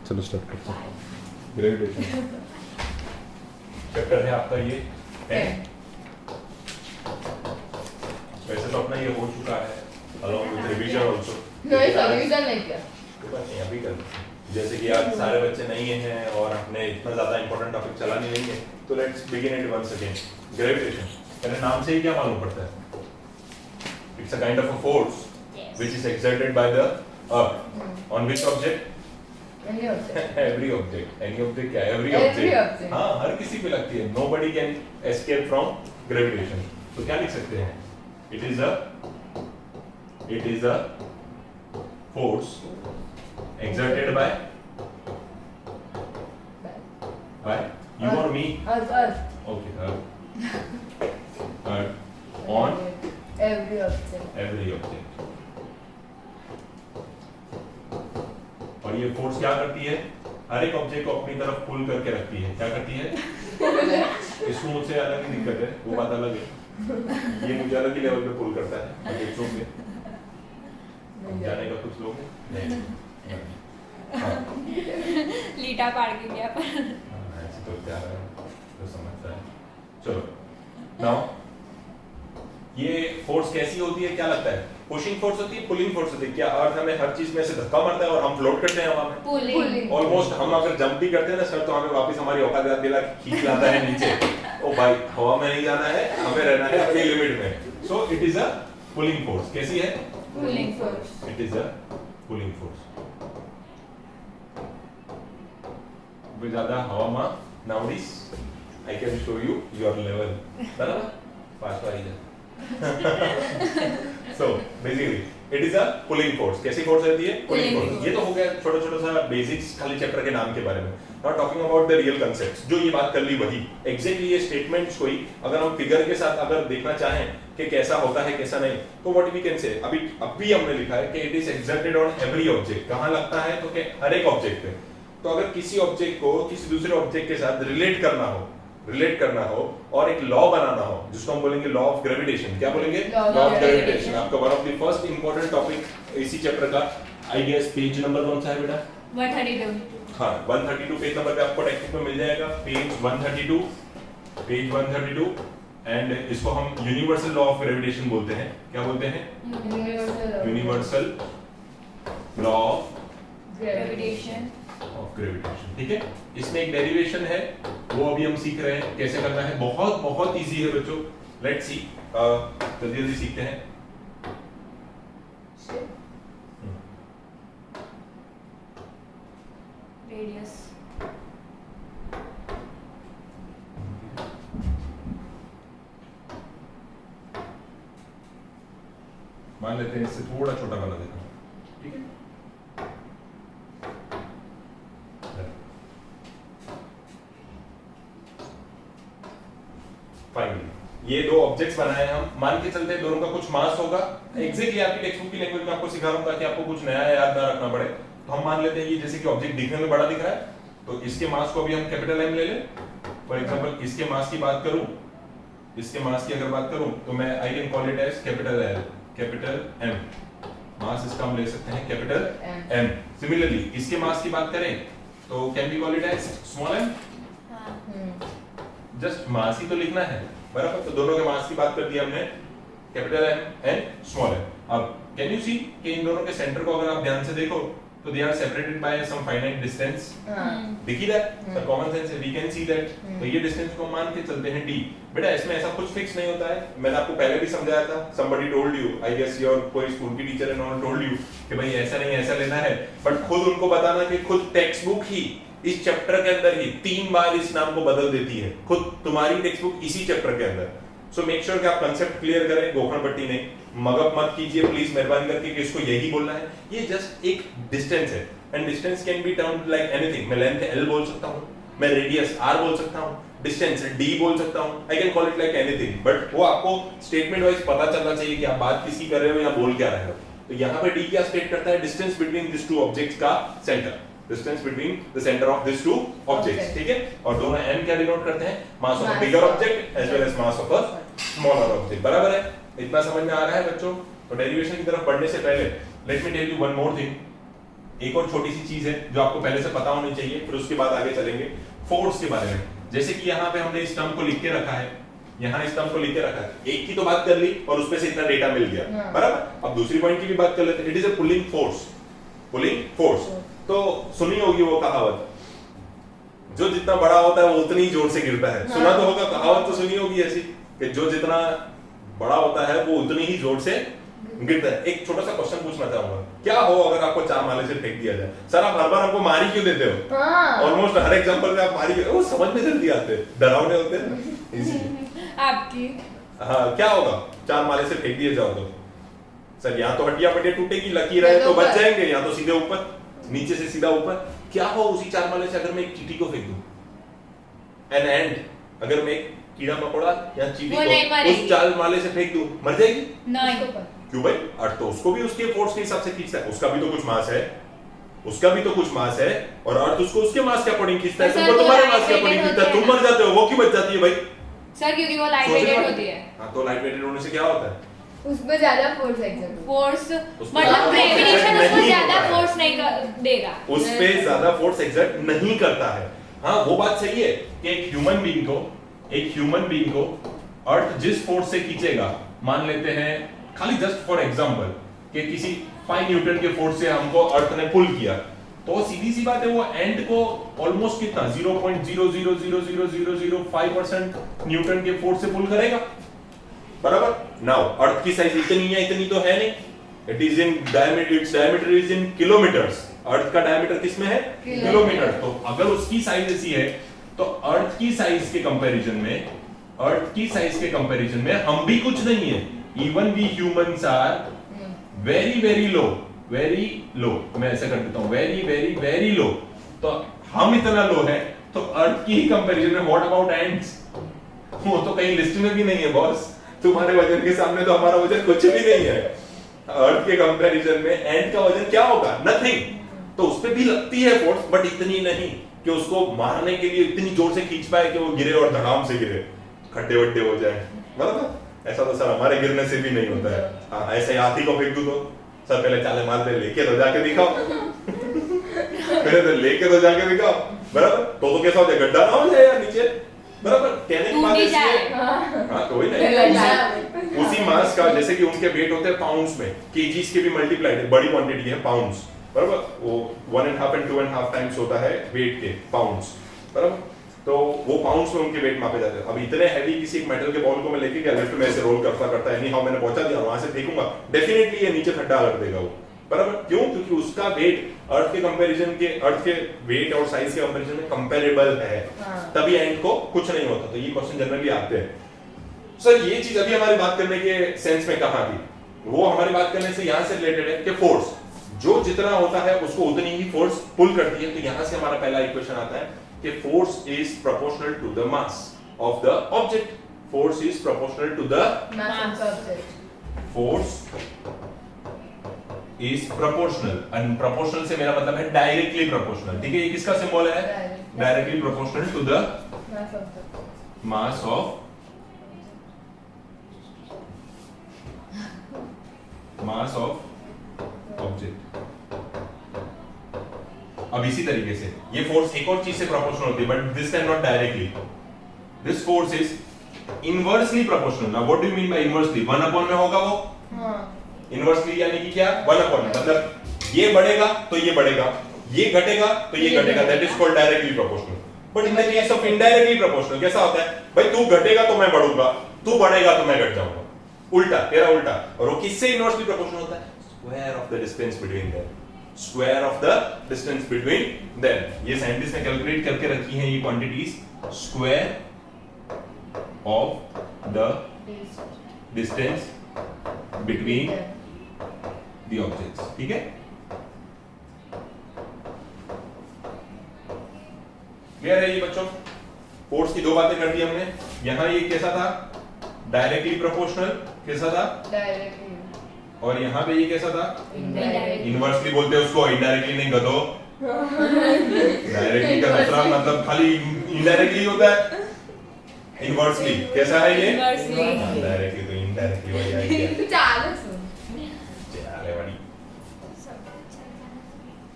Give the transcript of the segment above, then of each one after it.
चलो स्टार्ट करते हैं। ग्रेविटेशन चैप्टर है आपका ये 10। वैसे तो अपना ये हो चुका है अलॉन्ग विद रिवीजन आल्सो। नहीं सर रिवीजन नहीं किया। कोई बात नहीं, अभी कर लेते हैं। जैसे कि आज सारे बच्चे नहीं हैं और हमने इतना ज्यादा इंपॉर्टेंट टॉपिक चला नहीं लेंगे, तो let's begin it once again. Gravitation पहले नाम से ही क्या मालूम पड़ता है? It's a kind of a force which is exerted by the earth on which object? Any object. Every object. Any object क्या? Every Every object. object. हाँ, हर किसी पे लगती है। Nobody can escape from gravitation. तो क्या लिख सकते हैं? It is a force exerted by you or me? Earth. Okay, Earth on Every object. every object. और ये फोर्स क्या करती है? हर एक ऑब्जेक्ट को अपनी तरफ पुल करके रखती है। क्या करती है? इसको मुझसे अलग ही दिक्कत है, वो बात अलग है। ये मुझे अलग ही लेवल पे पुल करता है। बच्चों में जाने का कुछ लोग नहीं। हाँ। लीटा पाड़ के गया पर ऐसे तो क्या है तो समझता है। चलो नाउ ये फोर्स कैसी होती है? क्या लगता है? पुशिंग फोर्स होती है, पुलिंग फोर्स होती है? क्या अर्थ हमें हर चीज में से धक्का मारता है और हम फ्लोट करते हैं हवा में? पुलिंग। ऑलमोस्ट हम अगर जंप भी करते हैं ना सर, तो हमें वापस हमारी औकात याद दिला खींच लाता है नीचे। ओ भाई हवा में नहीं जाना है, हमें रहना है अपनी लिमिट में। So it is a pulling force. कैसी है? Pulling force. It is a pulling force. ज्यादा हवा में nowadays I can show you your level. बराबर पास वाली है। So basically it is a pulling force. कैसी फोर्स रहती है? Pulling force. ये तो हो गया छोटा छोटा सा बेसिक्स खाली चैप्टर के नाम के बारे में। Now talking about the real concepts. जो ये बात कर ली वही exactly ये स्टेटमेंट्स कोई अगर हम फिगर के साथ अगर देखना चाहें कि कैसा होता है कैसा नहीं, तो what we can say अभी हमने लिखा है कि it is exerted on every object. कहाँ लगता है? तो कि हर एक ऑब्जेक्ट पे। तो अगर किसी ऑब्जेक्ट को किसी दूसरे ऑब्जेक्ट के साथ रिलेट करना हो और एक लॉ बनाना हो जिसको हम बोलेंगे लॉ ऑफ ग्रेविटेशन। क्या बोलेंगे? Law of gravitation. आपका one of the first important topic इसी चैप्टर का। आई गेस पेज नंबर कौन सा है बेटा? 132। हाँ 132 पेज नंबर पे आपको टेक्स्ट में मिल जाएगा। पेज 132 एंड इसको हम यूनिवर्सल लॉ ऑफ ग्रेविटेशन बोलते हैं। क्या बोलते हैं? Universal law of gravitation. ठीक है। इसमें एक डेरिवेशन है, वो अभी हम सीख रहे हैं कैसे करना है। बहुत इजी है बच्चों। लेट्स सी, जल्दी सीखते हैं। रेडियस। मान लेते हैं इससे थोड़ा छोटा वाला देखो, ठीक है। फाइनली ये दो ऑब्जेक्ट्स बनाए हम, मान के चलते हैं दोनों का कुछ मास होगा। एग्जैक्टली आपकी टेक्स्ट बुक की लैंग्वेज में आपको सिखा रहा हूं ताकि आपको कुछ नया याद ना रखना पड़े। तो हम मान लेते हैं ये जैसे कि ऑब्जेक्ट दिखने में बड़ा दिख रहा है, तो इसके मास को अभी हम कैपिटल एम ले लें। फॉर एग्जांपल इसके मास की बात करूं, इसके मास की अगर बात करूं तो मैं I can call it as capital L, capital M. Mass इसका हम ले सकते हैं कैपिटल एम। सिमिलरली इसके मास की बात करें तो can we call it as small m. Just mass ही तो लिखना है, बराबर। तो दोनों के मास की बात कर दी हमने, capital M and small M. अब कैन यू सी कि इन दोनों के सेंटर को अगर आप ध्यान से देखो तो they are separated by some finite distance. दिख ही रहा है, कॉमन सेंस है, वी कैन सी दैट। तो ये डिस्टेंस को मान के चलते हैं d। बेटा इसमें ऐसा कुछ फिक्स नहीं होता है, मैंने आपको पहले भी समझाया था। somebody told you, I guess your कोई स्कूल की teacher and all told you कि भाई ऐसा नहीं ऐसा लेना है, बट खुद उनको बताना कि खुद टेक्स्ट बुक ही इस चैप्टर के अंदर ही 3 बार इस नाम को बदल देती है, खुद तुम्हारी टेक्स्ट बुक इसी चैप्टर के अंदर। सो मेक श्योर कि आप कंसेप्ट क्लियर करें, गोखण पट्टी नहीं, मगअप मत कीजिए प्लीज मेहरबानी करके कि इसको यही बोलना है। ये जस्ट एक डिस्टेंस है and distance can be termed like anything. मैं लेंथ l बोल सकता हूं, मैं रेडियस r बोल सकता हूं, डिस्टेंस d बोल सकता हूं। आई can call it like anything, but वो आपको स्टेटमेंट वाइज पता चलना चाहिए कि आप बात किसकी कर रहे हो या बोल क्या रहे हो। तो यहाँ पे d क्या स्टेट करता है? Distance between this two objects का centre, distance between the centre of this two objects, ठीक है। और दोनों m क्या डिनोट करते हैं? Mass of a bigger object as well as mass of a smaller object. बराबर है? इतना समझ में आ रहा है बच्चों? तो डेरिवेशन की तरफ बढ़ने से पहले let me tell you one more thing. एक और छोटी सी चीज है जो आपको पहले से पता होनी चाहिए, फिर उसके बाद आगे चलेंगे फोर्स के बारे में। जैसे कि यहाँ पे हमने इस टर्म को लिख के रखा है, यहाँ इस टर्म को लिख के रखा है, एक की तो बात कर ली और उसमें से इतना डेटा मिल गया, बराबर। अब दूसरी पॉइंट की भी बात कर लेते हैं। It is a pulling force, pulling force. तो सुनी होगी वो कहावत, जो जितना बड़ा होता है वो उतनी ही जोर से गिरता है। सुना तो होगा, कहावत तो सुनी होगी ऐसी कि जो जितना बड़ा होता है वो उतनी ही जोर से गिरता है। एक छोटा सा क्वेश्चन पूछना चाहूंगा, क्या हो अगर आपको 4 माले से फेंक दिया जाए? सर आप हर बार हमको मारी क्यों देते हो? ऑलमोस्ट हर एग्जांपल में आप मारी, वो समझ में जल्दी आते हैं, डरावने होते हैं इसीलिए। आपकी हाँ, क्या होगा 4 माले से फेंक दिए जाओ तो? सर यहाँ तो हड्डियां पट्टियां टूटेगी, लकीर है तो बच जाएंगे, या तो सीधे ऊपर, नीचे से सीधा ऊपर। क्या हो उसी 4 माले से अगर मैं एक चींटी को फेंक दूं? एन एंड, अगर मैं एक कीड़ा मकोड़ा या चींटी को उस 4 माले से फेंक दूं, मर जाएगी? नहीं। क्यों भाई? अर्थ तो उसको भी उसके फोर्स के हिसाब से खींचता है, उसका भी तो कुछ मास है, उसका भी तो कुछ मास है, और अर्थ उसको उसके मास के अकॉर्डिंग खींचता है। तुमको तुम्हारे मास के अकॉर्डिंग खींचता है, तुम मर जाते हो, वो क्यों बच जाती है भाई? सर क्योंकि वो लाइट वेटेड होती है। हाँ, तो लाइट वेटेड होने से क्या होता है? उसमें ज्यादा फोर्स एक्सर्ट फोर्स उसमें मतलब ग्रेविटेशन उसको नहीं ज्यादा होता है। फोर्स नहीं देगा, उस पे ज्यादा फोर्स एक्सर्ट नहीं करता है। हाँ, वो बात सही है कि एक ह्यूमन बीइंग को अर्थ जिस फोर्स से खींचेगा, मान लेते हैं खाली जस्ट फॉर एग्जांपल कि किसी 5 न्यूटन के फोर्स से हमको अर्थ ने पुल किया, तो सीधी सी बात है वो एंड को ऑलमोस्ट कितना 0.0000005% न्यूटन के फोर्स से पुल करेगा, बराबर। नाउ अर्थ की साइज इतनी है, इतनी तो है नहीं, it is in diameter, it's diameter is in kilometres. Earth का डायमीटर किसमें है? किलोमीटर। तो अगर उसकी साइज ऐसी है तो अर्थ की साइज के कंपैरिजन में हम भी कुछ नहीं है। Even we humans are very very low, मैं ऐसा कर देता हूं, वेरी वेरी वेरी लो। तो हम इतना लो है, तो अर्थ की ही कंपैरिजन में व्हाट अबाउट एंट्स? वो तो कहीं लिस्ट में भी नहीं है बॉस। तुम्हारे वजन के सामने तो हमारा वजन कुछ भी नहीं है। अर्थ के कंपैरिजन में एंट का वजन क्या होगा? नथिंग। तो उस पे भी लगती है फोर्स, बट इतनी नहीं कि उसको मारने के लिए इतनी जोर से खींच पाए कि वो गिरे और धड़ाम से गिरे, खड्डे वड्डे हो जाए, बराबर। ऐसा तो सर हमारे गिरने से भी नहीं होता है। हाँ, ऐसे हाथी को फेंक दूं तो सर पहले चाले मारते, लेके तो जाके दिखाओ पहले तो लेके तो जाके दिखाओ, बराबर। तो कैसा हो जाए? गड्ढा ना हो जाए यार नीचे, बराबर। कहने की बात है, हाँ तो वही नहीं, उसी मास का, जैसे कि उनके वेट होते हैं पाउंड्स में, केजीज के भी मल्टीप्लाइड, बड़ी क्वांटिटी है पाउंड्स, बराबर। वो 1.5 and 2.5 टाइम्स होता है वेट के पाउंड्स, बराबर। तो वो पाउंड्स में उनके वेट मापे जाते हैं। अब इतने हैवी किसी एक मेटल के बॉल को मैं लेके गया, लेफ्ट में ऐसे रोल करता एनी हाउ मैंने पहुंचा दिया, वहां से फेंकूंगा, डेफिनेटली ये नीचे खड्डा कर देगा वो, बराबर। क्यों? क्योंकि उसका वेट अर्थ के वेट और साइज के कंपैरिजन में कंपेरेबल है, तभी एंड को कुछ नहीं होता। तो ये क्वेश्चन जनरली आते हैं। सर ये चीज अभी हमारी बात करने के सेंस में कहां थी? वो हमारी बात करने से यहां से रिलेटेड है कि फोर्स जो जितना होता है उसको उतनी ही फोर्स पुल करती है। तो यहां से हमारा पहला इक्वेशन आता है कि force is proportional to the mass of the object. Force is proportional to the mass of object. Force is proportional, and proportional से मेरा मतलब है डायरेक्टली प्रोपोर्शनल, ठीक है। ये किसका सिंबल है? Directly proportional to the mass of object. अब इसी तरीके से ये फोर्स एक और चीज से प्रोपोर्शनल होती है, but this time not directly. This force is inversely proportional. Now what do you mean by inversely? 1 में होगा वो। इनवर्सली यानी कि क्या? 1 मतलब ये बढ़ेगा तो ये बढ़ेगा, ये घटेगा तो ये घटेगा, that is called directly proportional. But in the case of indirectly proportional कैसा होता है? भाई तू घटेगा तो मैं बढ़ूंगा, तू बढ़ेगा तो मैं घट जाऊंगा, उल्टा, तेरा उल्टा। और वो किससे इनवर्सली प्रोपोर्शनल होता है? Square of the distance between them, square of the distance between them. ये साइंटिस्ट ने कैलकुलेट करके रखी हैं ये quantities, square of the distance between the objects, ठीक है। क्लियर है ये बच्चों? फोर्स की 2 बातें कर दी हमने। यहां ये कैसा था? Directly proportional. कैसा था? डायरेक्टली। और यहाँ पे ये कैसा था? इनडायरेक्टली। इनवर्सली बोलते हैं उसको, इनडायरेक्टली नहीं गधो। डायरेक्टली का दूसरा मतलब खाली इनडायरेक्टली होता है। इनवर्सली कैसा है ये? डायरेक्टली तो इनडायरेक्टली वही आएगी। चालू सुन। चले बड़ी।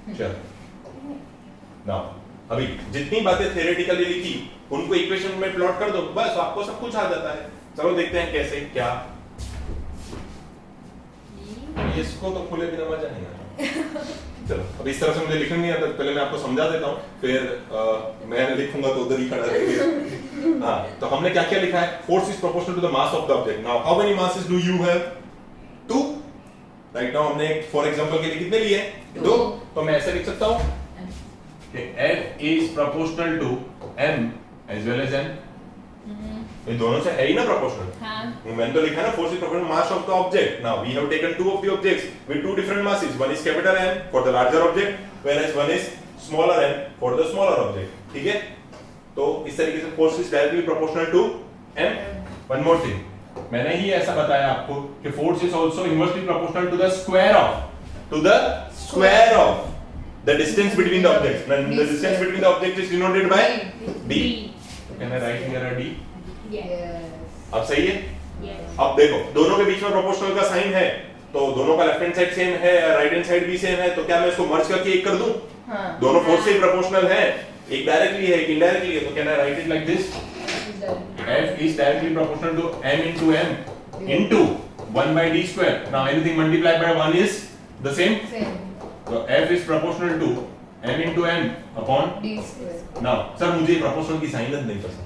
चलो नाउ अभी जितनी बातें थ्योरेटिकली लिखी उनको इक्वेशन में प्लॉट कर दो, बस आपको सब कुछ आ जाता है। चलो देखते हैं कैसे क्या। इसको तो खुले बिना मजा नहीं आता। चलो अब इस तरह से मुझे लिखना नहीं आता, पहले मैं आपको समझा देता हूँ, फिर मैं लिखूंगा तो उधर ही खड़ा रहेगा। हाँ, तो हमने क्या क्या लिखा है? Force is proportional to the mass of the object. Now how many masses do you have? 2। Right now हमने फॉर एग्जांपल के लिए कितने लिए? 2। तो मैं ऐसे लिख सकता हूँ कि F is proportional to M as well as N। ये दोनों से है ही ना प्रोपोर्शनल। हाँ। मैंने तो लिखा ना force is proportional mass of the object. Now we have taken 2 of the objects with 2 different masses, one is capital M for the larger object whereas one is smaller m for the smaller object। ठीक है, तो इस तरीके से force is directly proportional to M। One more thing, मैंने ही ऐसा बताया आपको कि force is also inversely proportional to the square of the distance between the objects. When the distance between the objects is denoted by d, so can I write here a d? Yes. अब सही है? Yes. अब देखो दोनों के बीच में proportional का sign है, तो दोनों का लेफ्ट हैंड साइड सेम है, राइट हैंड साइड भी सेम है, तो क्या मैं इसको मर्ज करके एक कर दूं? हाँ. दोनों फोर्स से प्रोपोर्शनल है, एक डायरेक्टली है, एक इनडायरेक्टली है, तो can I right it like this? F is directly proportional to m into 1 by d square. Now anything multiplied by 1 is the same. Same. So F is proportional to m into n upon D square. now sir मुझे proportional की sign नहीं पसंद,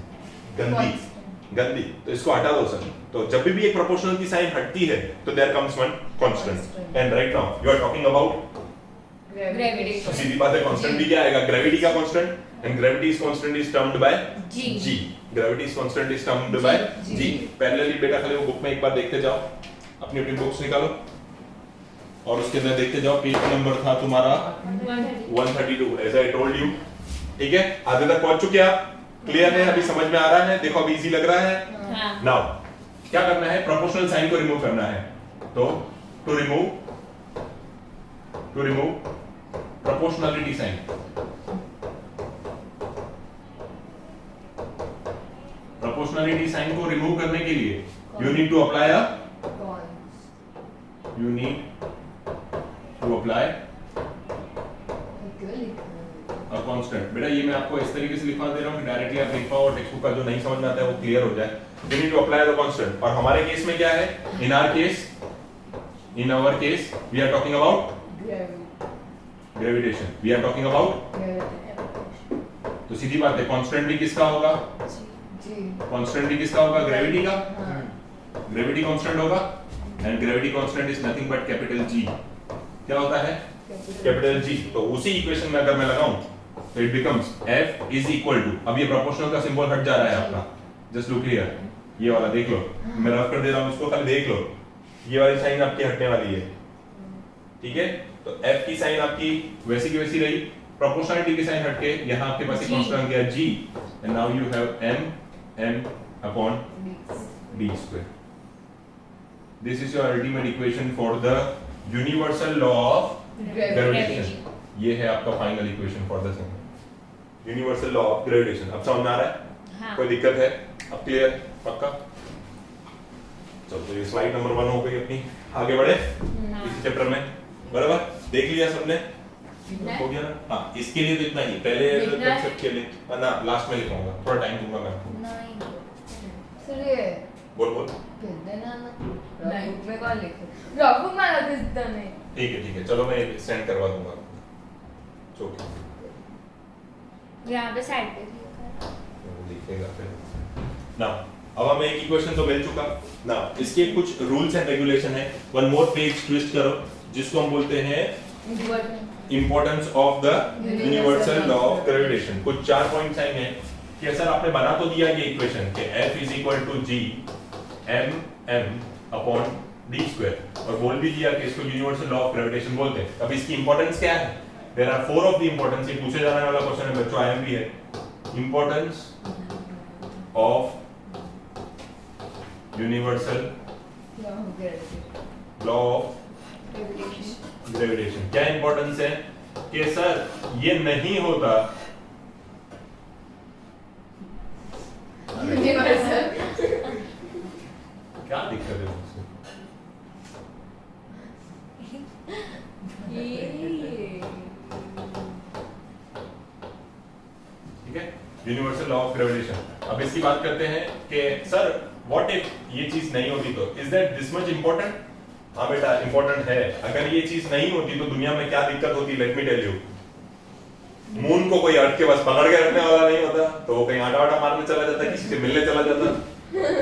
गंदी, तो इसको हटा दो sir. तो जब भी एक प्रोपोर्शनल की साइन हटती है तो there comes one constant, and right now you are talking about Gravity. तो सीधी बात है, कांस्टेंट भी क्या आएगा? ग्रेविटी का constant, and gravity is constant is termed by G। Gravity is constant is termed by G। Parallelly बेटा खाली वो बुक में एक बार देखते जाओ, अपनी अपनी बुक्स निकालो और उसके अंदर देखते जाओ, पेज नंबर था तुम्हारा 132 एज आई टोल्ड यू। ठीक है, आधे तक पहुंच चुके आप? क्लियर है? अभी समझ में आ रहा है? देखो अभी इजी लग रहा है। हाँ। नाउ क्या करना है? प्रोपोर्शनल साइन को रिमूव करना है, तो to remove proportionality sign, proportionality sign को रिमूव करने के लिए you need to apply a constant. बेटा ये मैं आपको इस तरीके से लिखवा दे रहा हूं कि डायरेक्टली आप लिख पाओ और टेक्स्ट बुक का जो नहीं समझ में आता है वो क्लियर हो जाए। You need to apply the constant. और हमारे केस में क्या है? In our case we are talking about gravitation, we are talking about. तो सीधी बात है, कांस्टेंट भी किसका होगा? कांस्टेंट भी किसका होगा? ग्रेविटी का। ग्रेविटी कांस्टेंट होगा, and gravity constant is nothing but capital G। क्या होता है? Capital G। तो उसी इक्वेशन में अगर मैं लगाऊं तो it becomes F is equal to, अब ये प्रोपोर्शनल का सिंबल हट जा रहा है आपका, जस्ट लुक हियर, ये वाला देख लो, मैं रफ कर दे रहा हूं इसको, खाली देख लो, ये वाली साइन आपकी हटने वाली है। ठीक है, तो F की साइन आपकी वैसी की वैसी रही, प्रोपोर्शनलिटी की साइन हटके यहां आपके पास एक कांस्टेंट गया G, and now you have m upon d square. This is your ultimate equation for the universal law of gravitation. ये है आपका final equation for the universal law of gravitation. अब समझ में आ रहा है? हाँ। कोई दिक्कत है? अब क्लियर? पक्का? चलो तो ये स्लाइड नंबर 1 हो गई अपनी, आगे बढ़े इस चैप्टर में। बराबर देख लिया सबने? हो गया ना? हाँ, इसके लिए तो इतना ही, पहले कंसेप्ट के लिए ना लास्ट में लिखूंगा, थोड़ा टाइम दूंगा मैं आपको। बोल बुक में कौन लिखे? रॉबुक मारा था इतना नहीं। ठीक है, चलो मैं सेंड करवा दूंगा। यहाँ पे साइड पे भी लिखेगा फिर। नाउ अब हमें एक इक्वेशन तो मिल चुका। नाउ इसके कुछ रूल्स एंड रेगुलेशन है। वन मोर पेज ट्विस्ट करो, जिसको हम बोलते हैं importance of the universal law of gravitation. कुछ 4 पॉइंट्स आएंगे कि सर आपने बना तो दिया ये इक्वेशन कि F is equal to G m upon d square, और बोल भी दिया कि इसको यूनिवर्सल लॉ ऑफ ग्रेविटेशन बोलते हैं। अब इसकी इंपॉर्टेंस क्या है? There are 4 of the importance. ये पूछे जाने वाला क्वेश्चन है बच्चों, आईएमपी है। Importance of universal law of gravitation. क्या इंपॉर्टेंस है? कि सर ये नहीं होता क्या दिक्कत है मुझसे? ठीक है, यूनिवर्सल लॉ ऑफ ग्रेविटेशन। अब इसकी बात करते हैं कि सर व्हाट इफ ये चीज नहीं होती तो is that this much important? हाँ बेटा इंपॉर्टेंट है। अगर ये चीज नहीं होती तो दुनिया में क्या दिक्कत होती, let me tell you. Moon को कोई अर्थ के पास पकड़ के रखने वाला नहीं होता, तो वो कहीं आटा वाटा मारने चला जाता, किसी से मिलने चला जाता।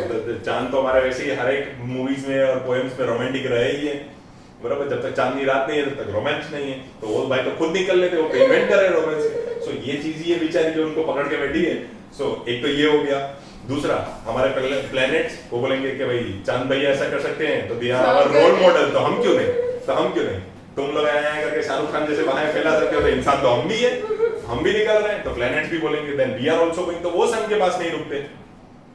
तो चांद तो हमारे वैसे ही हर एक मूवीज में और पोएम्स में रोमांटिक रहे ही है, बराबर। जब तक चांदनी रात नहीं है तब तक रोमांस नहीं है। तो वो भाई तो खुद निकल लेते, वो इन्वेंट कर रहे रोमांस। सो ये चीज ये बेचारी जो उनको पकड़ के बैठी है। सो एक तो ये हो गया। दूसरा, हमारे प्लैनेट्स वो बोलेंगे कि भाई चांद भैया ऐसा कर सकते हैं तो they are our role model, तो हम क्यों नहीं? तुम लोग आए करके शाहरुख खान जैसे बाहें फैला सकते हो, तो इंसान तो हम भी है, हम भी निकल रहे हैं। तो प्लैनेट्स भी बोलेंगे then we are also going, तो वो सन के पास नहीं रुकते।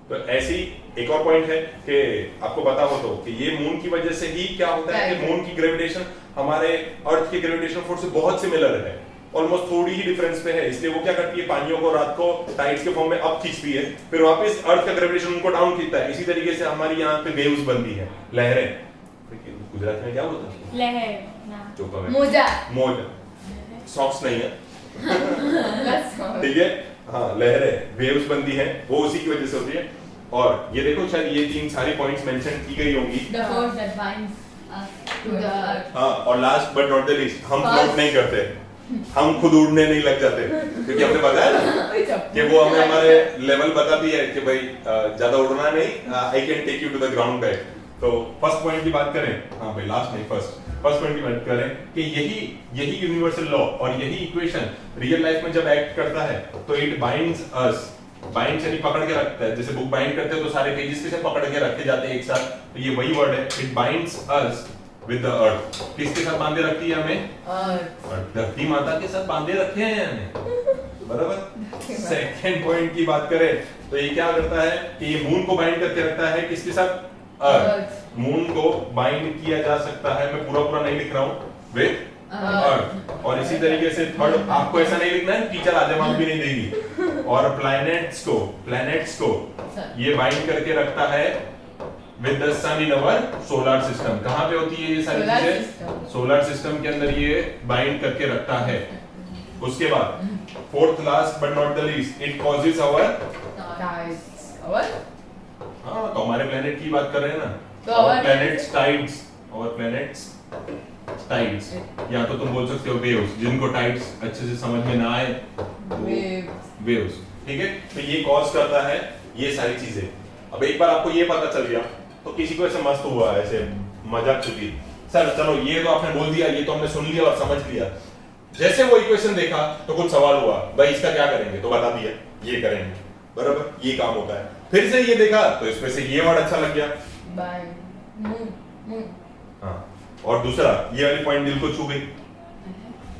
तो ऐसी एक और पॉइंट है कि आपको पता हो तो कि ये मून की वजह से ही क्या होता है कि मून की ग्रेविटेशन हमारे अर्थ के ग्रेविटेशनल फोर्स से बहुत सिमिलर है, ऑलमोस्ट थोड़ी ही डिफरेंस पे है। इसलिए वो क्या करती है, पानियों को रात को टाइड्स के फॉर्म में अप खींचती है, फिर वापस अर्थ का ग्रेविटेशन उनको डाउन खींचता है। इसी तरीके से हमारी यहाँ पे वेव्स बनती है, लहरें। गुजरात में क्या बोलते हैं? लहर ना मोजा मोजा, सॉक्स नहीं है ठीक है। हाँ, लहरें, वेव्स बनती हैं, वो उसी की वजह से होती है। और ये देखो शायद ये तीन सारी पॉइंट्स मेंशन की गई होंगी। the force that binds us to the earth। हाँ, और last but not the least, हम फ्लोट नहीं करते, हम खुद उड़ने नहीं लग जाते, क्योंकि हमने बताया ना कि वो हमें हमारे लेवल बताती है कि भाई ज्यादा उड़ना नहीं, I can take you to the ground back. तो फर्स्ट पॉइंट की बात करें, हाँ भाई लास्ट नहीं फर्स्ट पॉइंट की बात करें कि यही यूनिवर्सल लॉ और यही इक्वेशन रियल लाइफ में जब एक्ट करता है तो इट बाइंड्स अस। बाइंड यानी पकड़ के रखता है, जैसे बुक बाइंड करते हैं तो सारे पेजेस कैसे पकड़ के रखे जाते हैं एक साथ, तो ये वही वर्ड है, it binds us with the earth. किसके साथ बांधे रखती है हमें? अर्थ, धरती माता के साथ बांधे रखे हैं हमें, बराबर। सेकंड पॉइंट की बात करें तो ये क्या करता है कि ये मून को बाइंड करके रखता है, किसके साथ? अर्थ। मून को बाइंड किया जा सकता है, मैं पूरा नहीं लिख रहा हूं, विद अर्थ। और इसी तरीके से थर्ड, आपको ऐसा नहीं लिखना है, टीचर आधे मार्क्स भी नहीं देगी। और प्लैनेट्स को ये बाइंड करके रखता है with the sun in our solar system. कहां पे होती है ये सारी चीजें? सोलर सिस्टम के अंदर ये बाइंड करके रखता है। उसके बाद fourth last but not the least, it causes our हाँ, तो हमारे प्लेनेट की बात कर रहे हैं ना, तो our planets tides, our planets tides, या तो तुम बोल सकते हो waves, जिनको tides अच्छे से समझ में ना आए, waves, ठीक है। तो ये कॉज करता है ये सारी चीजें। अब एक बार आपको ये पता चल गया तो किसी को ऐसे मस्त हुआ, ऐसे मजाक चुकी, सर चलो ये तो आपने बोल दिया, ये तो हमने सुन लिया और समझ लिया। जैसे वो इक्वेशन देखा तो कुछ सवाल हुआ, भाई इसका क्या करेंगे, तो बता दिया ये करेंगे, बराबर, ये काम होता है। फिर से ये देखा तो इसमें से ये वर्ड अच्छा लग गया, हाँ, और दूसरा ये वाली पॉइंट दिल को छू गई,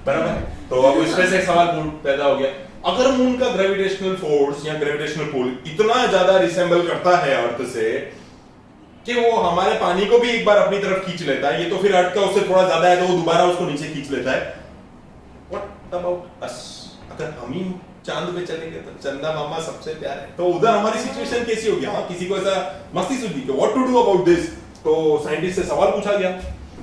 बराबर। तो अब इसमें से सवाल पैदा हो गया, अगर मून का ग्रेविटेशनल फोर्स या ग्रेविटेशनल पुल इतना ज्यादा रिसेंबल करता है अर्थ से कि वो हमारे पानी को भी एक बार अपनी तरफ खींच लेता है, ये तो फिर अर्थ का उससे थोड़ा ज्यादा है तो वो दोबारा उसको नीचे खींच लेता है, व्हाट अबाउट अस? अगर हम ही चांद पे चलेंगे तो चंदा मामा सबसे प्यारे, तो उधर हमारी सिचुएशन कैसी होगी? हाँ, किसी को ऐसा मस्ती सूझी कि what to do about this, तो साइंटिस्ट से सवाल पूछा गया,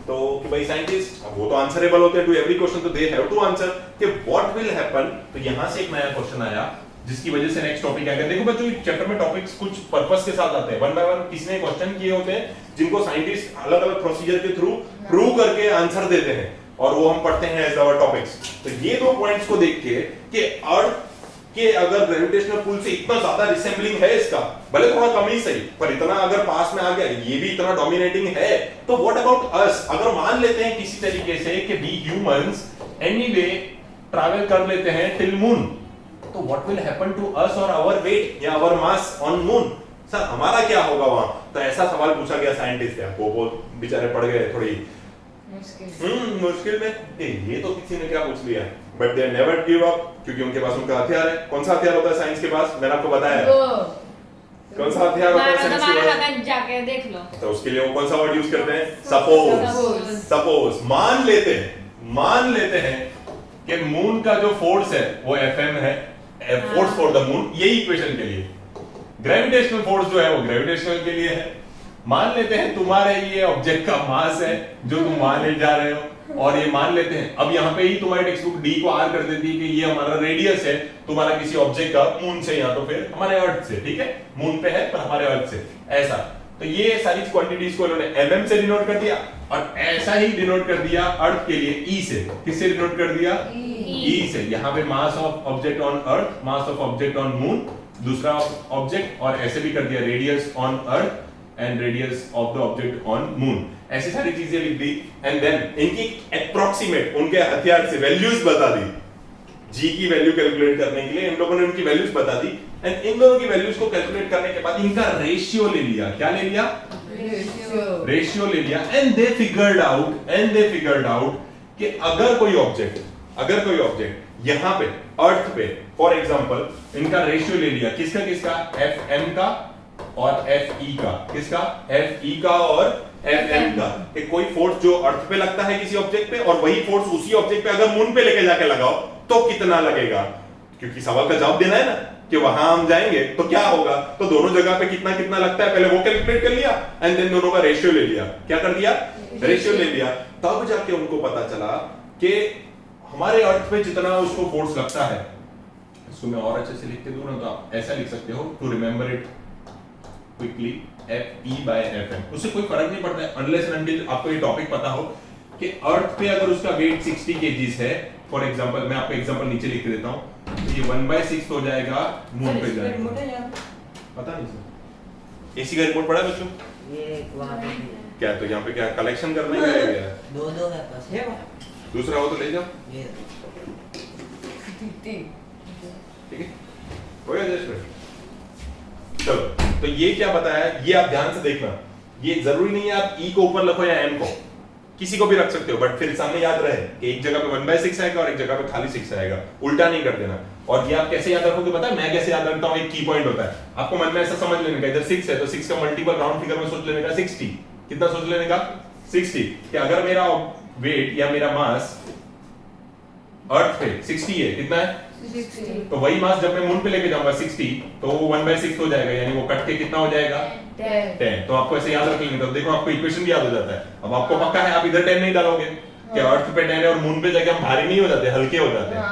तो कि भाई साइंटिस्ट, अब वो तो आंसरेबल होते हैं टू एवरी क्वेश्चन, तो दे हैव टू आंसर कि व्हाट विल हैपन। तो यहां से एक नया क्वेश्चन आया जिसकी वजह से नेक्स्ट टॉपिक आ गया। देखो बच्चों, चैप्टर में टॉपिक्स कुछ पर्पस के साथ आते हैं, वन बाय वन किसने क्वेश्चन किए होते हैं जिनको साइंटिस्ट अलग अलग प्रोसीजर के थ्रू प्रूव करके आंसर देते हैं, और वो हम पढ़ते हैं एज आवर टॉपिक्स। तो ये दो पॉइंट्स को देख के कि अर्थ के अगर ग्रेविटेशनल पुल से इतना ज्यादा रिसेंबलिंग है इसका, भले थोड़ा कम ही सही, पर इतना अगर पास में आ गया, ये भी इतना डोमिनेटिंग है, तो व्हाट अबाउट अस? अगर मान लेते हैं किसी तरीके से कि वी ह्यूमंस एनीवे ट्रैवल कर लेते हैं टिल मून, तो what will happen to us और आवर वेट या our mass on moon? Sir हमारा क्या होगा वहां? तो ऐसा सवाल पूछा गया साइंटिस्ट से, वो बेचारे पड़ गए थोड़ी मुश्किल में। ये तो किसी ने क्या पूछ लिया, but they never give up, क्योंकि उनके पास उनका हथियार है। कौन सा हथियार होता है साइंस के पास? मैंने आपको बताया, कौन सा हथियार होता है साइंस के पास? जाके देख लो। तो उसके लिए वो कौन सा वर्ड यूज करते हैं? सपोज। मान लेते हैं कि मून का जो फोर्स है वो Fm है, फोर्स फॉर द मून, यही इक्वेशन के लिए। ग्रेविटेशनल फोर्स जो है वो ग्रेविटेशनल के लिए है। मान लेते हैं तुम्हारे ये ऑब्जेक्ट का मास है जो तुम वहां ले जा रहे हो, और ये मान लेते हैं। अब यहाँ पे ही तुम्हारी टेक्स्ट बुक डी को आर कर देती है कि ये हमारा रेडियस है तुम्हारा किसी ऑब्जेक्ट का, मून से या तो फिर हमारे अर्थ से, ठीक है, मून पे है पर हमारे अर्थ से, ऐसा। तो ये सारी क्वांटिटीज को इन्होंने एमएम से डिनोट कर दिया और ऐसा ही डिनोट कर दिया अर्थ के लिए ई से। किससे डिनोट कर दिया? ई से। यहाँ पे मास of object on earth, mass of object on moon, दूसरा ऑब्जेक्ट, और ऐसे भी कर दिया radius on earth and radius of the object on moon. ऐसी सारी चीजें लिख दी एंड देन इनकी अप्रोक्सीमेट उनके हथियार से वैल्यूज बता दी। जी की वैल्यू कैलकुलेट करने के लिए इन लोगों ने उनकी वैल्यूज बता दी एंड इन दोनों की वैल्यूज को कैलकुलेट करने के बाद इनका रेशियो ले लिया। क्या ले लिया? रेशियो ले लिया एंड दे फिगर्ड आउट कि अगर कोई ऑब्जेक्ट यहां पे अर्थ पे फॉर एग्जांपल इनका रेशियो ले लिया, किसका किसका? एफ एम का और एफ ई का। किसका? एफ ई का और एफ एम का। कि कोई फोर्स जो अर्थ पे लगता है किसी ऑब्जेक्ट पे और वही फोर्स उसी ऑब्जेक्ट पे अगर मून पे लेके जाके लगाओ तो कितना लगेगा, क्योंकि सवाल का जवाब देना है ना कि वहां हम जाएंगे तो क्या होगा, तो दोनों जगह पे कितना कितना लगता है पहले वो कैलकुलेट कर लिया एंड देन दोनों का रेशियो ले लिया। क्या कर दिया? रेशियो ले लिया। तब जाके उनको पता चला कि हमारे अर्थ पे जितना उसको फोर्स लगता है, इसको मैं और अच्छे से लिख के दूं ना, तो आप ऐसा लिख सकते हो to remember it quickly, F E by F M. उससे कोई फर्क नहीं पड़ता है अनलेस एंड अनटिल आपको ये टॉपिक पता हो कि अर्थ पे अगर उसका वेट 60 kgs है फॉर एग्जांपल, मैं आपको एग्जांपल नीचे लिख के देता हूं, तो ये 1/6 हो जाएगा मून पे जाएगा। पता नहीं सर, एसी का रिपोर्ट पढ़ा बच्चों? ये वहां पे क्या तो यहाँ पे क्या कलेक्शन करने के लिए गया? दो है पास है। दूसरा हो तो ले जाओ, ये ठीक है, हो गया जस्ट। चलो, तो ये क्या बताया, ये आप ध्यान से देखना। ये जरूरी नहीं है आप ई को ऊपर रखो या एम को, किसी को भी रख सकते हो, बट फिर सामने याद रहे कि एक जगह पे 1/6 आएगा और एक जगह पे खाली 6 आएगा, उल्टा नहीं कर देना। और ये आप कैसे याद रखोगे पता है? मैं कैसे याद रखता हूं, एक की पॉइंट होता है, आपको मन में ऐसा समझ लेने का, इधर 6 है तो 6 का मल्टीपल राउंड फिगर में सोच लेने का 60। कितना सोच लेने का? 60। कि अगर मेरा वेट या मेरा मास अर्थ पे 60 है, कितना है? 60। तो वही मास जब मैं मून पे लेके जाऊंगा 60, तो वो 1/6 हो जाएगा, यानी वो कट के कितना हो जाएगा? 10। तो आपको ऐसे याद रख लेंगे, तो देखो आपको इक्वेशन भी याद हो जाता है। अब आपको पक्का है आप इधर 10 नहीं डालोगे कि अर्थ पे 10 है और मून पे जाके हम भारी नहीं हो जाते, हल्के हो जाते हैं।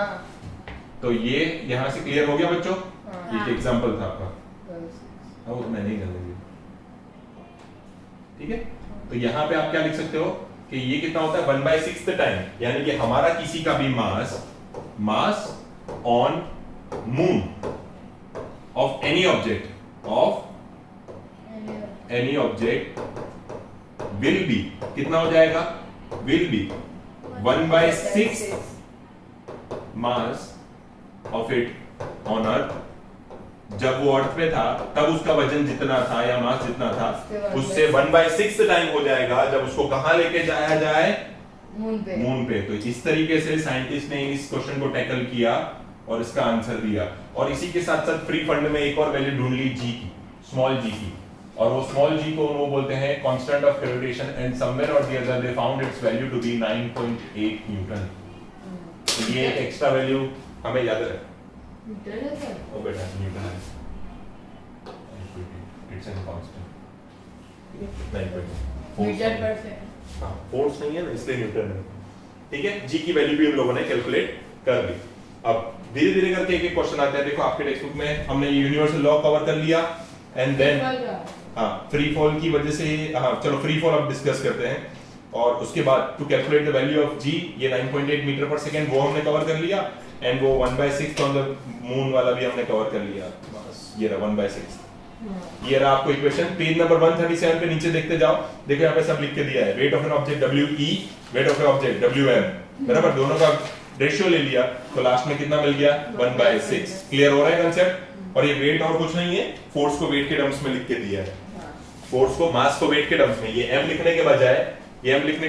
तो ये यहां से क्लियर हो गया बच्चों? ये एक एग्जांपल था आपका, वो तो मैं नहीं डालूंगी, ठीक है। तो यहाँ पे आप क्या लिख सकते हो कि ये कितना होता है? 1/6 टाइम, यानी कि हमारा किसी का भी मास on moon of any object will be, कितना हो जाएगा? Will be 1/6 mass of it on earth. जब वो अर्थ पे था तब उसका वजन जितना था या मास जितना था उससे 1/6 टाइम हो जाएगा जब उसको कहां लेके जाया जाए? मून पे। तो इस तरीके से साइंटिस्ट ने इस क्वेश्चन को टैकल किया और इसका आंसर दिया। और इसी के साथ साथ फ्री फंड में एक और वैल्यू ढूंढ ली जी की, स्मॉल जी की, और वो स्मॉल जी को वो बोलते हैं constant of gravitation and somewhere और the other they found its value to be 9.8 newton. तो ये एक एक्स्ट्रा वैल्यू हमें याद रहे। ओ बेटा न्यूटन है, इट्स एन कांस्टेंट, ठीक है, 9.8 हाँ, फोर्स नहीं है ना इसलिए न्यूटन है, ठीक है। जी की वैल्यू भी हम लोगों ने कैलकुलेट कर ली। अब धीरे धीरे करके एक एक क्वेश्चन आते हैं। देखो आपके टेक्स्ट बुक में हमने यूनिवर्सल लॉ कवर कर लिया एंड देन हाँ फ्री फॉल की वजह से, हाँ चलो फ्री फॉल अब डिस्कस करते हैं। और उसके बाद to calculate the value of G, ये 9.8 मीटर पर सेकंड वो हमने कवर कर लिया एंड वो 1/6 ऑन द मून वाला भी हमने कवर कर लिया। बस ये रहा 1/6। ये रहा आपको इक्वेशन। पेज नंबर 137 पे नीचे देखते जाओ, देखो यहाँ पे सब लिख के दिया है। Weight of an object WE, weight of an object WM, बराबर, दोनों का रेशियो ले लिया तो लास्ट में कितना मिल गया? 1/6। क्लियर हो रहा है कंसेप्ट? और ये वेट और कुछ नहीं है, फोर्स को वेट के टर्म्स में लिख के दिया है, फोर्स को मास को वेट के टर्म्स में। ये m लिखने के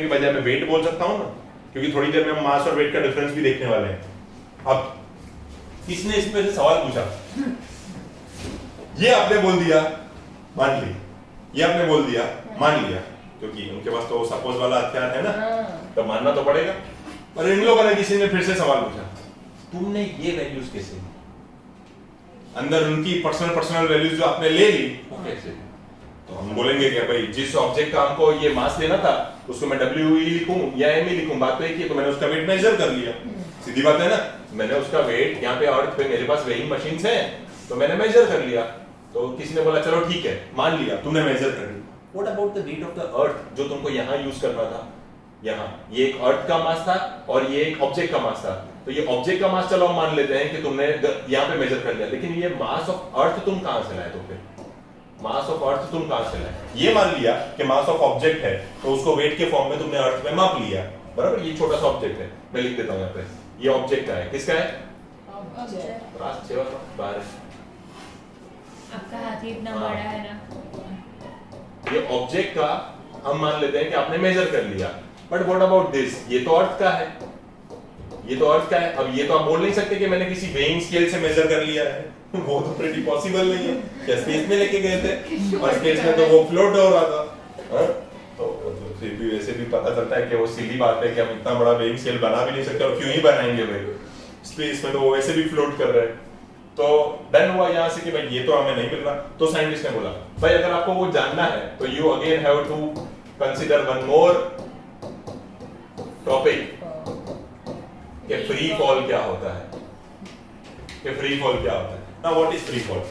बजाय मैं वेट बोल सकता हूं ना, क्योंकि थोड़ी देर में हम मास और वेट का डिफरेंस भी देखने वाले हैं। अब किसने इसमें से सवाल पूछा? ये आपने बोल दिया मान ली, ये आपने बोल दिया मान लिया, क्योंकि उनके पास तो सपोज वाला हथियार है ना, तो मानना तो पड़ेगा। पर इन लोगों ने किसी ने फिर से सवाल पूछा, तुमने ये वैल्यूज कैसे, अंदर उनकी पर्सनल वैल्यूज जो आपने ले ली वो कैसे? तो हम बोलेंगे कि भाई जिस ऑब्जेक्ट का हमको ये मास लेना था उसको मैं WE लिखूं या ME लिखूं, बात तो एक ही है। तो मैंने उसका वेट मेजर कर लिया, सीधी बात है ना। मैंने उसका वेट यहाँ पे अर्थ पे, मेरे पास वेइंग मशीन्स हैं, तो मैंने मेजर कर लिया। तो किसी ने बोला चलो ठीक है, मान लिया तुमने मेजर कर लिया। What about the weight of the अर्थ जो तुमको यहाँ यूज करना था? यहाँ ये एक अर्थ का मास था और ये एक ऑब्जेक्ट का मास था। तो ये ऑब्जेक्ट का मास चलो हम मान लेते हैं कि तुमने यहाँ पे मेजर कर लिया, लेकिन ये मास ऑफ अर्थ तुम कहां से लाए? तो फिर मास ऑफ अर्थ तुम कहां से लाए? ये मान लिया कि मास ऑफ ऑब्जेक्ट है, तो उसको वेट के फॉर्म में तुमने अर्थ में माप लिया, बराबर। ये छोटा सा ऑब्जेक्ट है, मैं लिख देता हूं यहाँ पे, ये ऑब्जेक्ट का है। किसका है? राज 6 और 12। आपका हाथी इतना हाँ। बड़ा है ना। ये ऑब्जेक्ट का हम मान लेते हैं कि आपने मेजर कर लिया, बट व्हाट अबाउट दिस? ये तो अर्थ का है, ये तो अर्थ का है। अब ये तो आप बोल नहीं सकते कि मैंने किसी वेइंग स्केल से मेजर कर लिया है, वो तो प्रीटी पॉसिबल नहीं है। क्या स्पेस में लेके गए थे और स्पेस में तो वो फ्लोट हो रहा था, हाँ? तो फिर भी वैसे भी पता चलता है कि वो सीधी बात है कि हम इतना बड़ा वेइंग स्केल बना भी नहीं सकते, और क्यों ही बनाएंगे भाई, स्पेस में तो वो वैसे भी फ्लोट कर रहे हैं। तो डन हुआ यहाँ से कि भाई ये तो हमें नहीं मिल रहा। तो साइंटिस्ट ने बोला भाई अगर आपको वो जानना है तो you again have to consider one more topic, कि फ्री फॉल क्या होता है, कि फ्री फॉल क्या होता है। Now what is free fall?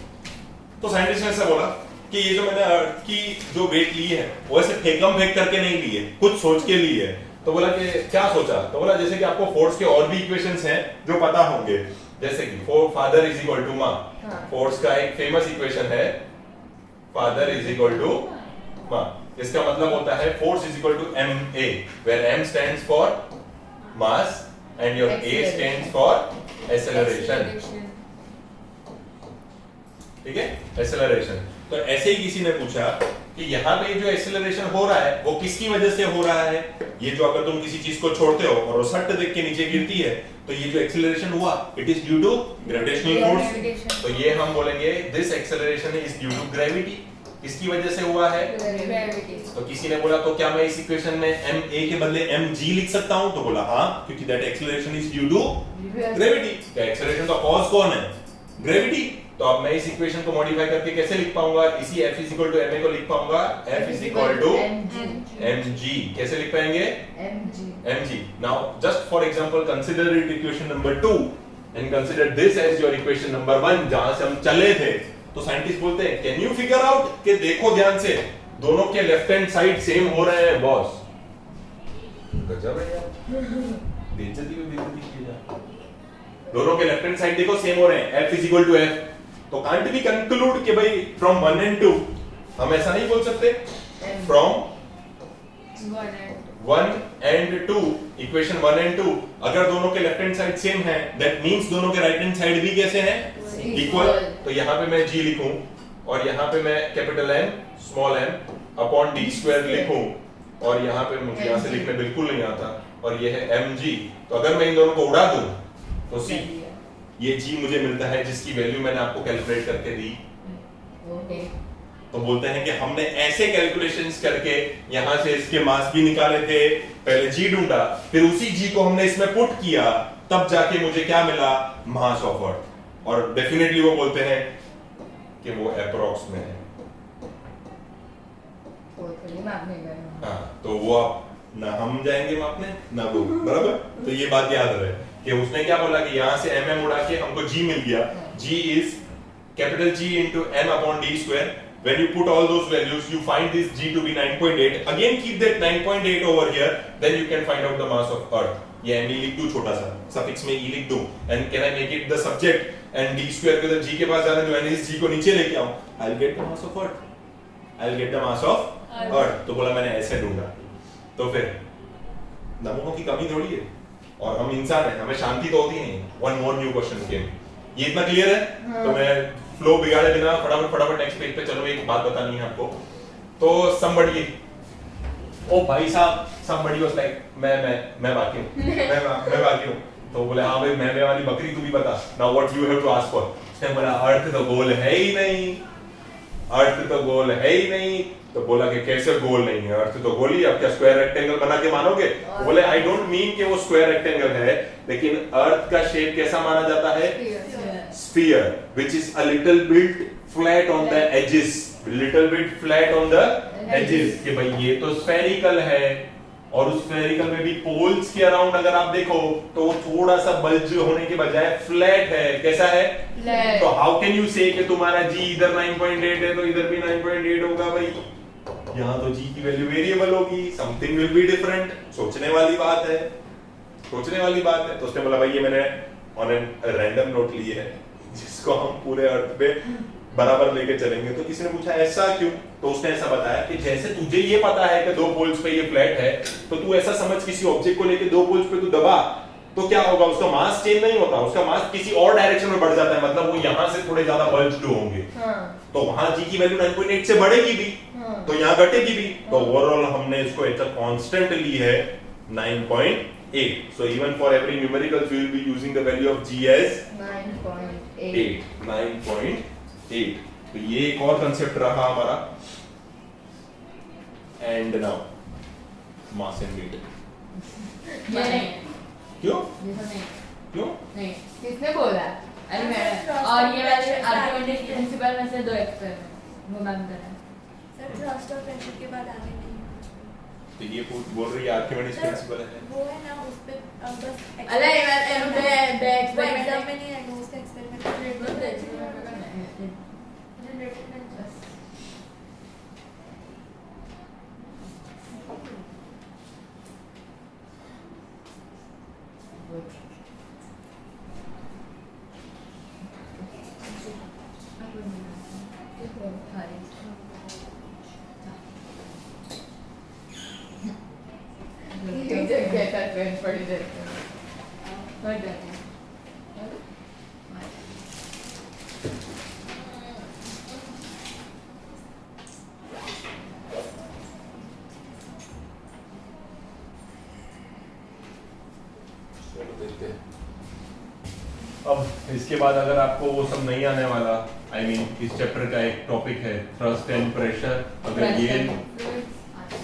तो साइंटिस्ट ने ऐसा बोला कि ये जो मैंने अर्थ की जो वेट ली है वो ऐसे फेंकम फेंक करके नहीं ली है, कुछ सोच के ली है। तो बोला कि क्या सोचा? तो बोला जैसे कि आपको फोर्स के और भी इक्वेशंस हैं जो पता होंगे, जैसे कि फादर इज इक्वल टू माँ। फोर्स का एक फेमस इक्वेशन है फादर इज इक्वल टू माँ। इसका मतलब होता है force is equal to ma, where m stands for mass and your a stands for acceleration। ठीक है, acceleration। तो ऐसे ही किसी ने पूछा कि यहाँ पे जो एक्सेलरेशन हो रहा है वो किसकी वजह से हो रहा है? ये जो अगर तुम किसी चीज को छोड़ते हो और वो सट देख के नीचे गिरती है, तो ये जो एक्सेलरेशन हुआ it is due to gravitational force. तो ये हम बोलेंगे this acceleration is due to gravity. किसकी वजह से हुआ है? Gravity. तो किसी ने बोला तो क्या मैं इस इक्वेशन में ma के बदले mg लिख सकता हूं? तो बोला हाँ, क्योंकि that acceleration is due to gravity. तो एक्सेलरेशन का कॉज कौन है? ग्रेविटी। तो अब मैं इस इक्वेशन को मॉडिफाई करके कैसे लिख पाऊंगा? इसी F is equal to ma को लिख पाऊंगा F is equal to mg। कैसे लिख पाएंगे? mg। Now just for example consider it equation number 2 and consider this as your equation number 1 जहां से हम चले थे। तो साइंटिस्ट बोलते हैं कैन यू फिगर आउट कि देखो ध्यान से दोनों के लेफ्ट हैंड साइड सेम हो रहे हैं बॉस। गजब है यार, बेइज्जती की जा। दोनों के लेफ्ट हैंड साइड देखो सेम हो रहे हैं, F is equal to F। तो कांट बी कंक्लूड कि भाई फ्रॉम 1 एंड 2 हम ऐसा नहीं बोल सकते फ्रॉम 1 एंड 2 इक्वेशन 1 एंड 2 अगर दोनों के लेफ्ट हैंड साइड सेम है दैट मींस दोनों के राइट हैंड साइड भी कैसे हैं? इक्वल। तो यहाँ पे मैं g लिखूं और यहाँ पे मैं capital M small m upon d square लिखूं, और यहाँ पे मुझे यहाँ से लिखने बिल्कुल नहीं आता, और ये है mg। तो अगर मैं इन दोनों को उड़ा दूं तो c, ये g मुझे मिलता है जिसकी वैल्यू मैंने आपको कैलकुलेट करके दी। तो बोलते हैं कि हमने ऐसे कैलकुलेशंस करके यहाँ से इसके मास भी निकाले थे, पहले g ढूंढा, फिर उसी g को हमने इसमें पुट किया, तब जाके मुझे क्या मिला? Mass of earth. और डेफिनेटली वो बोलते हैं कि वो अप्रोक्स में है। हाँ, तो वो आप ना हम जाएंगे मापने ना वो, बराबर। तो ये बात याद रहे कि उसने क्या बोला कि यहाँ से mm उड़ा के हमको g मिल गया। g is capital G into m upon d square। When you put all those values, you find this g to be 9.8. Again keep that 9.8 over here, then you can find out the mass of Earth। ये me लिख दूं छोटा सा, suffix में e लिख दूं, and can I make it the subject? And d square के उधर g के पास जाने दो, and इस g को नीचे लेके आऊं, I'll get the mass of Earth। I'll get the mass of Earth। तो बोला मैंने ऐसे ढूंढा। तो फिर नमूनों की कमी थोड़ी है, और हम इंसान हैं, हमें शांति तो होती नहीं। One more new question came। ये इतना क्लियर है? तो मैं फ्लो बिगाड़े बिना फटाफट नेक्स्ट पेज पे चलो, एक बात बतानी है आपको। तो somebody, ओ भाई साहब, somebody was like मैं बाकी हूँ, मैं बाकी हूँ। तो बोले हाँ भाई मैं वाली बकरी तू भी बता। Now what you have to ask for? उसने बोला अर्थ तो गोल है ही नहीं, अर्थ तो गोल है ही नहीं। तो बोला कि कैसे गोल नहीं है? अर्थ तो गोल ही, अब क्या स्क्वायर रेक्टेंगल बना के मानोगे? बोले आई डोंट मीन कि वो स्क्वायर रेक्टेंगल है, लेकिन अर्थ का शेप कैसा माना जाता है? Sphere, which is a little bit flat on the edges, little bit flat on the edges। कि भाई ये तो spherical है, और उस स्फेरिकल में भी पोल्स के अराउंड अगर आप देखो तो वो थोड़ा सा बल्ज होने के बजाय फ्लैट है। कैसा है? Flat. तो हाउ कैन यू से कि तुम्हारा जी इधर 9.8 है तो इधर भी 9.8 होगा भाई? यहाँ तो जी की वैल्यू वेरिएबल होगी, समथिंग विल बी डिफरेंट। सोचने वाली बात है, सोचने वाली बात है। तो उसने बोला भाई ये मैंने ऑन एन रैंडम नोट ली है जिसको हम पूरे अर्थ पे बराबर लेके चलेंगे। तो किसी ने पूछा ऐसा क्यों? तो उसने ऐसा बताया कि जैसे तुझे ये पता है कि दो पोल्स पे ये फ्लैट है, तो तू ऐसा समझ किसी ऑब्जेक्ट को लेके दो पोल्स पे तू दबा तो क्या होगा? उसका मास चेंज नहीं होता, उसका मास किसी और डायरेक्शन में बढ़ जाता है, मतलब वो यहाँ से थोड़े ज्यादा बल्ज्ड होंगे। तो वहां जी की वैल्यू 9.8 से बढ़ेगी भी, तो यहाँ घटेगी भी। तो ओवरऑल हमने इसको एज अ कांस्टेंट ली है 9.8। So even for every numericals we will be using the value of g as 9.8. 9.8। तो ये एक और कंसेप्ट रहा हमारा। And now mass and weight. ये नहीं, क्यों? ये तो नहीं, क्यों? नहीं, किसने बोला? अरे मैडम, और ये वाले आर्गुमेंटिव प्रिंसिपल में से दो एक्सपेरिमेंट वो मैम कर रहे हैं। सर ट्रस्ट और प्रेशर के बाद आगे नहीं। तो ये बोल रही है आर्किमिडीज प्रिंसिपल है। वो है ना उस पे बस अरे मैं द वो एक्सपेरिमेंट एग्जाम में नहीं आएगा उसका एक्सपेरिमेंट। अब इसके बाद अगर आपको वो सब नहीं आने वाला, आई मीन इस चैप्टर का एक टॉपिक है थ्रस्ट एंड प्रेशर, अगर ये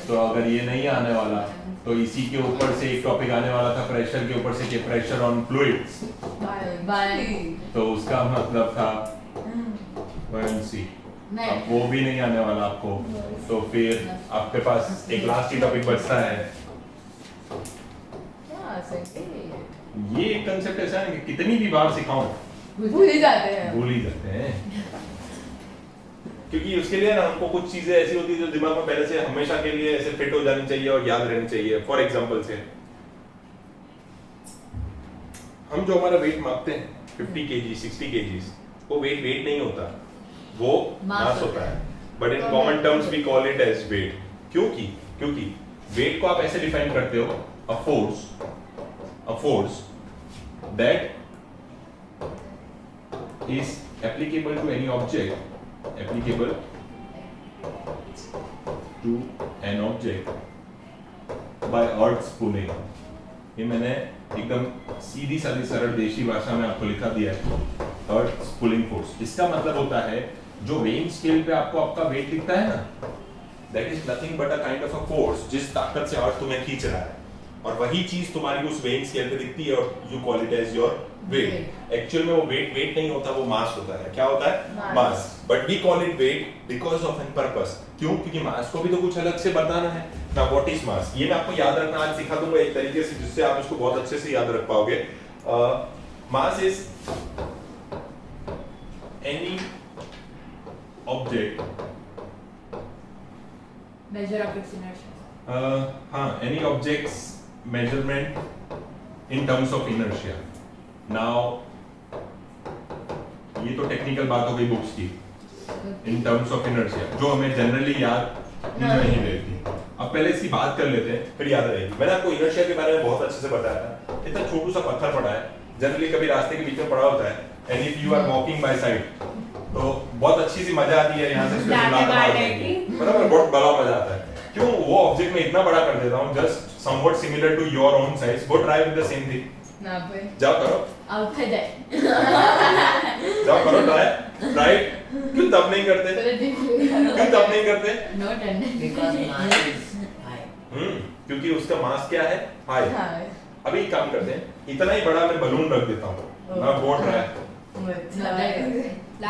तो अगर ये नहीं आने वाला तो इसी के ऊपर से एक टॉपिक आने वाला था प्रेशर के ऊपर से कि प्रेशर ऑन फ्लूइड्स। तो उसका मतलब था buoyancy। अब वो भी नहीं आने वाला आपको, तो फिर आपके पास एक लास्ट ही टॉपिक बचता है। ये एक कंसेप्ट ऐसा है कि कितनी भी बार सिखाऊं भूल ही जाते हैं। भूल ही जाते हैं, क्योंकि उसके लिए ना हमको कुछ चीजें ऐसी होती है जो दिमाग में पहले से हमेशा के लिए ऐसे फिट हो जानी चाहिए और याद रहनी चाहिए। फॉर एग्जांपल से हम जो हमारा वेट मापते हैं 50 kg 60 kg, वो वेट नहीं होता, वो मास होता है। But in common terms we call it as weight. क्योंकि वेट को आप ऐसे डिफाइन करते हो, a force that is applicable to any object, by Earth's pulling। ये मैंने एकदम सीधी सादी सरल देशी भाषा में आपको लिखा दिया है, Earth's pulling force। इसका मतलब होता है जो वेइंग स्केल पे आपको आपका वेट दिखता है ना, that is nothing but a kind of a force जिस ताकत से अर्थ तुम्हें खींच रहा है, और वही चीज तुम्हारी उस वेइंग स्केल पे दिखती है और you call it as your weight. Actual में वो वेट नहीं होता, वो मास होता है। क्या होता है? Mass. But we call it weight because of an purpose. क्यों? क्योंकि मास को भी तो कुछ अलग से बताना है ना। What is mass? ये मैं आपको याद रखना आज सिखा दूंगा एक तरीके से जिससे आप इसको बहुत अच्छे से याद रख पाओगे। Mass is any object, measure of its inertia। हाँ, any objects measurement in terms of inertia। Now ये तो टेक्निकल बात हो गई बुक्स की, in terms of inertia जो हमें जनरली याद नहीं रहती। अब पहले इसकी बात कर लेते हैं, फिर याद रहेगी। मैंने आपको इनर्शिया के बारे में बहुत अच्छे से बताया था। इतना छोटू सा पत्थर पड़ा है, जनरली कभी रास्ते के बीच में पड़ा होता है, and if you are walking by side तो बहुत अच्छी सी मजा आती है यहाँ से बराबर, बहुत बड़ा मजा आता है। क्यों? वो ऑब्जेक्ट में इतना बड़ा कर देता हूँ, just somewhat similar to your own size. Go try with the same thing. ना भाई, जाओ करो, आउट है जाए। जाओ करो, ट्राई। क्यों तब नहीं करते? क्यों तब नहीं करते? No tendency. Because mass is high। क्योंकि उसका मास क्या है? हाई। अभी एक काम करते हैं, इतना ही बड़ा मैं बलून रख देता हूँ ना।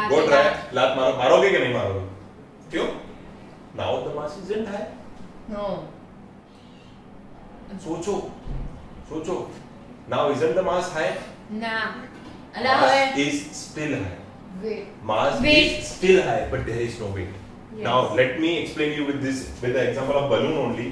गो ट्राई, लात मारोगे कि नहीं मारोगे? क्यों? Now the mass isn't high। No। सोचो सोचो now isn't the mass high? ना अला Mass है is still high. Weight Mass Weight. is still high, but there is no weight. Yes. Now let me explain you with the example of balloon only.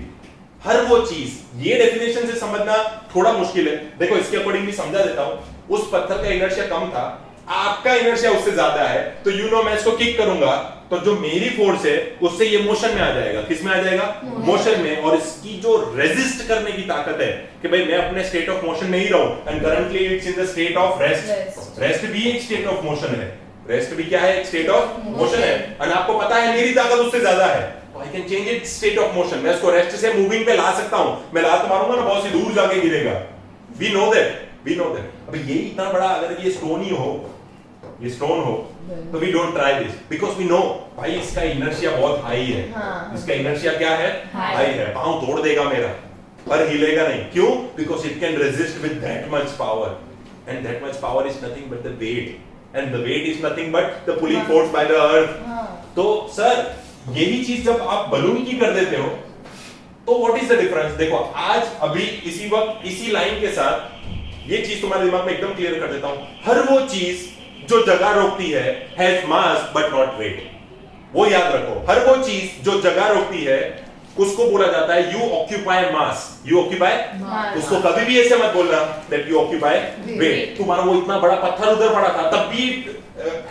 हर वो चीज ये definition से समझना थोड़ा मुश्किल है. देखो इसके अकॉर्डिंग भी समझा देता हूँ. उस पत्थर का इनर्शिया कम था, आपका इनर्शिया उससे ज्यादा है, तो यू नो मैं इसको किक करूंगा तो जो मेरी फोर्स है उससे ये मोशन में आ जाएगा. किस में आ जाएगा? मोशन में. और इसकी जो रेजिस्ट करने की ताकत है कि भाई मैं अपने स्टेट ऑफ मोशन में ही रहूं, and currently it's in the state of rest. Rest भी एक स्टेट ऑफ मोशन है. रेस्ट भी क्या है? एक स्टेट ऑफ मोशन है. और आपको पता है मेरी ताकत उससे ज्यादा है, तो I can change it state of motion. मैं इसको रेस्ट से मूविंग पे ला सकता हूं. मैं लात मारूंगा ना, बहुत सी दूर जाके गिरेगा. We know that. अभी ये इतना बड़ा अगर ये स्टोन ही हो, ये स्टोन हो, तो we don't try this because we know भाई इसका इनर्शिया बहुत हाई है. हाँ. इसका इनर्शिया क्या है? High. हाई है. पांव तोड़ देगा मेरा पर हिलेगा नहीं. क्यों? Because it can resist with that much power, and that much power is nothing but the weight, and the weight is nothing but the pulling force by the earth. तो सर यही चीज जब आप बलून की कर देते हो तो व्हाट इज द डिफरेंस? देखो आज अभी इसी वक्त इसी लाइन के साथ ये चीज तुम्हारे दिमाग में एकदम क्लियर कर देता हूं. हर वो चीज जो जगह रोकती है has mass but not weight. वो याद रखो. हर वो चीज जो जगह रोकती है उसको बोला जाता है you occupy mass. You occupy, उसको कभी भी ऐसे मत बोलना दैट यू ऑक्यूपाई वेट. तुम्हारा वो इतना बड़ा पत्थर उधर पड़ा था, तब भी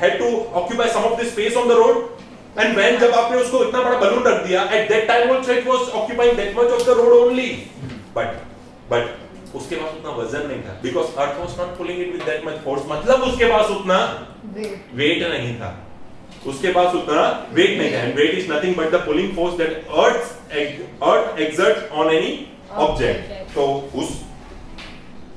had to occupy some of the space on the road. And when जब आपने उसको इतना बड़ा बलून रख दिया, at that time also it was occupying that much of the road only. But उसके पास उतना वजन नहीं था, because earth was not pulling it with that much force. मतलब उसके पास उतना वेट नहीं था. उसके पास उतना वेट नहीं था. And weight is nothing but the pulling force that earth exerts on any object. तो उस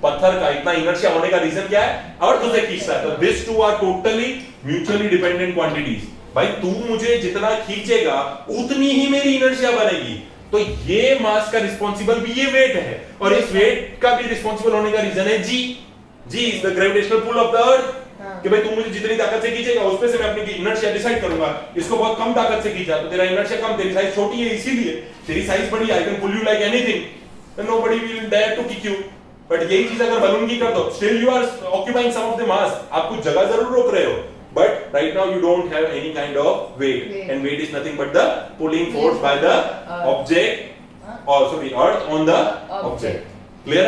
पत्थर का इतना इनर्शिया होने का रीजन क्या है? अर्थ उसे खींचता है. तो this two are totally mutually dependent quantities. भाई तू मुझे जितना खींचेगा उतनी ही मेरी इनर्शिया बनेगी. तो ये मास का रिस्पॉन्सिबल भी ये वेट है, और इस वेट का भी रिस्पॉन्सिबल होने का रीजन है G. G is the gravitational pull of the earth. कि भाई तू मुझे जितनी ताकत से खींचेगा उस पे से मैं अपनी इनर्शिया डिसाइड करूंगा. इसको बहुत कम ताकत से खींचा तो तेरा इनर्शिया कम, तेरी साइज छोटी है इसीलिए. तेरी साइज बड़ी, I can pull you like anything, and nobody will dare to kick you. But यही चीज अगर बलून की कर दो, still you are occupying some of the mass. आप कुछ जगह जरूर रोक रहे हो, but right now you don't have any kind of weight. And weight is nothing but the pulling force by the object, or sorry, earth on the object. Clear?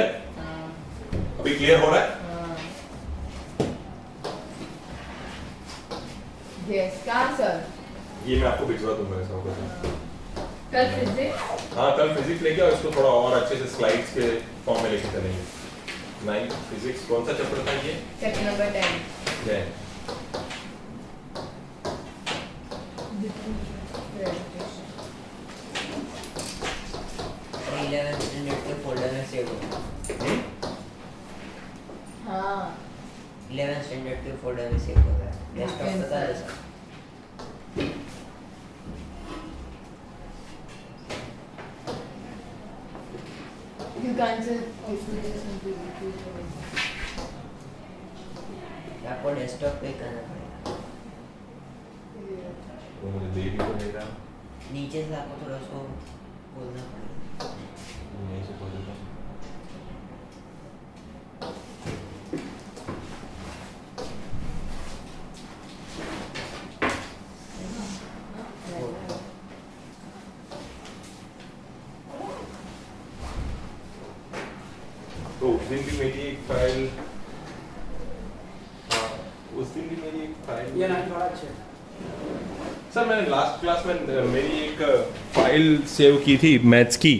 अभी clear हो रहा है? यस का सर. ये मैं आपको भिजवा दूंगा ऐसा होगा. कल फिजिक्स. हाँ कल फिजिक्स लेके आओ, इसको थोड़ा और अच्छे से स्लाइड्स के फॉर्म में लेके चलेंगे. 9 फिजिक्स कौन सा चैप्टर था ये? Chapter number 10. इलेवन स्टैंडर्ड के फोल्डर में सेव होगा. हाँ 11 स्टैंडर्ड के फोल्डर में सेव होगा. डेस्कटॉप पता है सर. you can't say आपको डेस्कटॉप पे करना पड़ेगा. वो मुझे दे भी तो नहीं रहा. नीचे से आपको थोड़ा उसको खोलना पड़ेगा. यहीं से खोल देता हूँ. तो उस दिन भी मेरी एक फाइल, हाँ उस दिन भी मेरी एक फाइल, ये नहीं बड़ा अच्छा है. सर मैंने लास्ट क्लास में मेरी एक फाइल सेव की थी मैथ्स की.